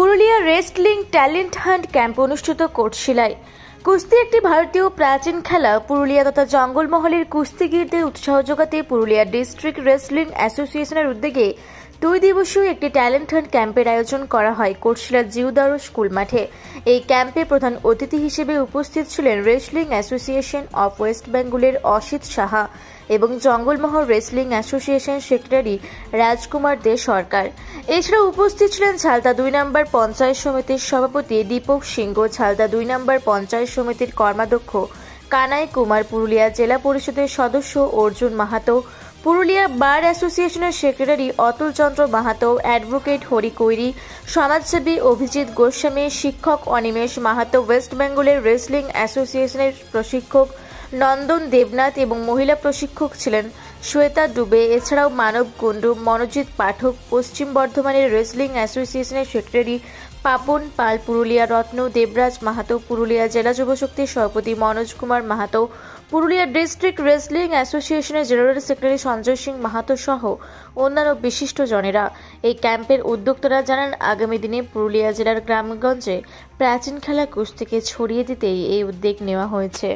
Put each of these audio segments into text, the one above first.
Purulia wrestling talent hunt camp অনুষ্ঠিত কোটশিলায়। কুস্তি একটি ভারতীয় প্রাচীন খেলা। পুরুলিয়া তথা জঙ্গলমহলের কুস্তিগীরদের উৎসাহ যোগাতে পুরুলিয়া ডিস্ট্রিক্ট রেসলিং অ্যাসোসিয়েশনের উদ্যোগে 2 দিবসীয় একটি ট্যালেন্ট হান্ট ক্যাম্পের আয়োজন করা হয় কোটশিলার জিউদারো স্কুল মাঠে। এই ক্যাম্পে প্রধান অতিথি হিসেবে উপস্থিত ছিলেন রেসলিং অ্যাসোসিয়েশন অফ ওয়েস্ট বেঙ্গলের অসিত সাহা এবং জঙ্গলমহল রেসলিং অ্যাসোসিয়েশন সেক্রেটারি রাজকুমার দে সরকার। এছাড়া উপস্থিত ছিলেন ঝালদা 2 নম্বর পঞ্চায়েত সমিতির সভাপতি দীপক সিংহ, ঝালদা 2 নম্বর পঞ্চায়েত সমিতির কর্মাধ্যক্ষ কানাই কুমার, পুরুলিয়া জেলা পরিষদের সদস্য অর্জুন মাহাতো, পুরুলিয়া বার অ্যাসোসিয়েশনের সেক্রেটারি অতুল চন্দ্র মাহাতো, অ্যাডভোকেট হরি কৈরি, সমাজসেবী অভিজিৎ গোস্বামী, শিক্ষক অনিমেষ মাহাতো, ওয়েস্ট বেঙ্গলের রেসলিং অ্যাসোসিয়েশনের প্রশিক্ষক নন্দন দেবনাথ এবং মহিলা প্রশিক্ষক ছিলেন শ্বেতা ডুবে। এছাড়াও মানব কুণ্ডু, মনোজিৎ পাঠক, পশ্চিম বর্ধমানের রেসলিং অ্যাসোসিয়েশনের সেক্রেটারি পাপন পাল, পুরুলিয়া রত্ন দেবরাজ মাহাতো, পুরুলিয়া জেলা যুবশক্তির সভাপতি মনোজ কুমার মাহাতো, পুরুলিয়া ডিস্ট্রিক্ট রেসলিং অ্যাসোসিয়েশনের জেনারেল সেক্রেটারি সঞ্জয় সিং মাহাতো সহ অন্যান্য বিশিষ্ট জনেরা। এই ক্যাম্পের উদ্যোক্তারা জানান, আগামী দিনে পুরুলিয়া জেলার গ্রামগঞ্জে প্রাচীন খেলা কুস্তিকে ছড়িয়ে দিতেই এই উদ্যোগ নেওয়া হয়েছে।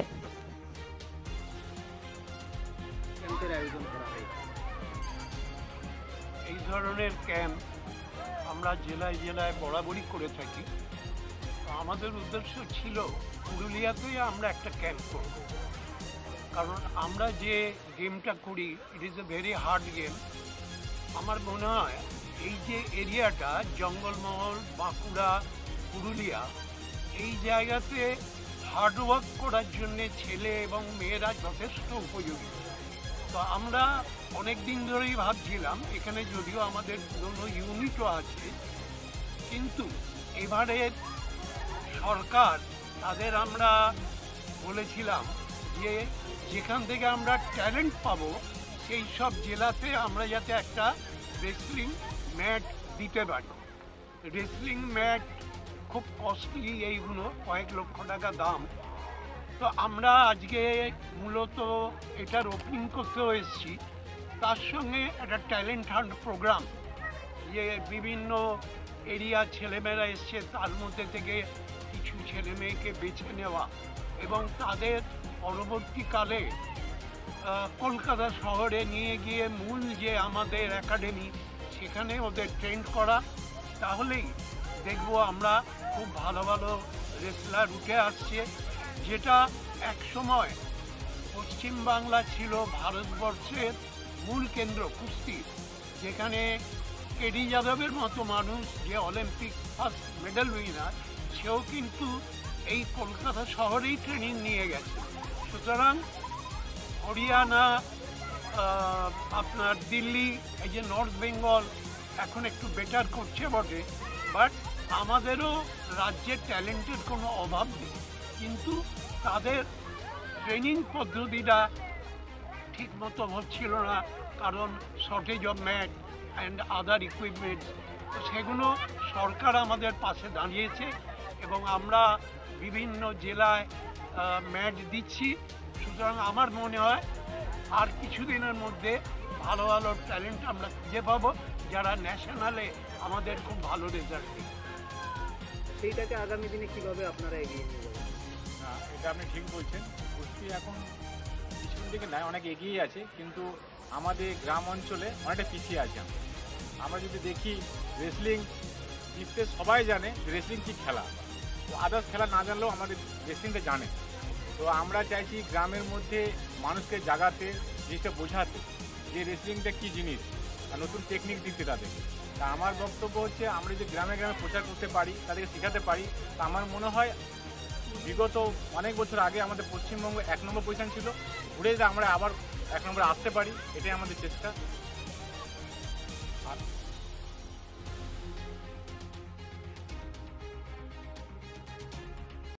এই ধরনের ক্যাম্প আমরা জেলায় জেলায় বরাবরই করে থাকি। আমাদের উদ্দেশ্য ছিল পুরুলিয়াতেই আমরা একটা ক্যাম্প করব, কারণ আমরা যে গেমটা করি it is a very hard game. আমার মনে হয় এই যে এরিয়াটা জঙ্গলমহল, বাঁকুড়া, পুরুলিয়া, এই জায়গাতে হার্ডওয়ার্ক করার জন্যে ছেলে এবং মেয়েরা যথেষ্ট উপযোগী। তো আমরা অনেক দিন ধরেই ভাবছিলাম, এখানে যদিও আমাদের পুরনো ইউনিটও আছে, কিন্তু এবারে সরকার তাদের আমরা বলেছিলাম যে যেখান থেকে আমরা ট্যালেন্ট পাবো সেই সব জেলাতে আমরা যাতে একটা রেসলিং ম্যাট দিতে পারি। রেসলিং ম্যাট খুব কস্টলি, এইগুলো কয়েক লক্ষ টাকা দাম। তো আমরা আজকে মূলত এটার ওপেনিং করতেও এসেছি, তার সঙ্গে একটা ট্যালেন্ট হান্ট প্রোগ্রাম, যে বিভিন্ন এরিয়ার ছেলেমেয়েরা এসছে, তার মধ্যে থেকে কিছু ছেলে মেয়েকে বেছে নেওয়া এবং তাদের পরবর্তীকালে কলকাতা শহরে নিয়ে গিয়ে মূল যে আমাদের একাডেমি সেখানে ওদের ট্রেন করা। তাহলেই দেখব আমরা খুব ভালো ভালো রেসলার উঠে আসছে, যেটা একসময় পশ্চিমবাংলা ছিল ভারতবর্ষের মূল কেন্দ্র কুস্তি, যেখানে কেডি যাদবের মতো মানুষ, যে অলিম্পিক ফার্স্ট মেডেল উইনার, সেও কিন্তু এই কলকাতা শহরেই ট্রেনিং নিয়ে গেছে। সুতরাং হরিয়ানা, আপনার দিল্লি, এই যে নর্থ বেঙ্গল এখন একটু বেটার করছে বটে, বাট আমাদেরও রাজ্যের ট্যালেন্টের কোনো অভাব নেই, কিন্তু তাদের ট্রেনিং পদ্ধতিটা ঠিক মতো হচ্ছিল না, কারণ shortage of mat and other equipments. তো সেগুলো সরকার আমাদের পাশে দাঁড়িয়েছে এবং আমরা বিভিন্ন জেলায় ম্যাচ দিচ্ছি। সুতরাং আমার মনে হয় আর কিছুদিনের মধ্যে ভালো ভালো ট্যালেন্ট আমরা খুঁজে পাবো, যারা ন্যাশনালে আমাদের খুব ভালো রেজাল্ট দেবে। সেইটাকে আগামী দিনে কীভাবে আপনারা এগিয়ে নিয়ে যাবেন? এটা আপনি ঠিক বলছেন, কুস্তি এখন পিছন দিকে নয়, অনেক এগিয়ে আছে, কিন্তু আমাদের গ্রাম অঞ্চলে অনেকটা পিছিয়ে আছে। আমরা যদি দেখি রেসলিং জিততে সবাই জানে রেসলিং কী খেলা, তো আদার্স খেলা না জানলেও আমাদের রেসলিংটা জানে। তো আমরা চাইছি গ্রামের মধ্যে মানুষকে জাগাতে, জিনিসটা বোঝাতে যে রেসলিংটা কী জিনিস, আর নতুন টেকনিক দিতে তাদেরকে। তা আমার বক্তব্য হচ্ছে, আমরা যদি গ্রামে গ্রামে প্রচার করতে পারি, তাদেরকে শেখাতে পারি, তা আমার মনে হয় বিগত অনেক বছর আগে আমাদের পশ্চিমবঙ্গ 1 নম্বর পজিশন ছিল, ঘুরে আমরা আবার 1 নম্বরে আসতে পারি, এটাই আমাদের চেষ্টা। আর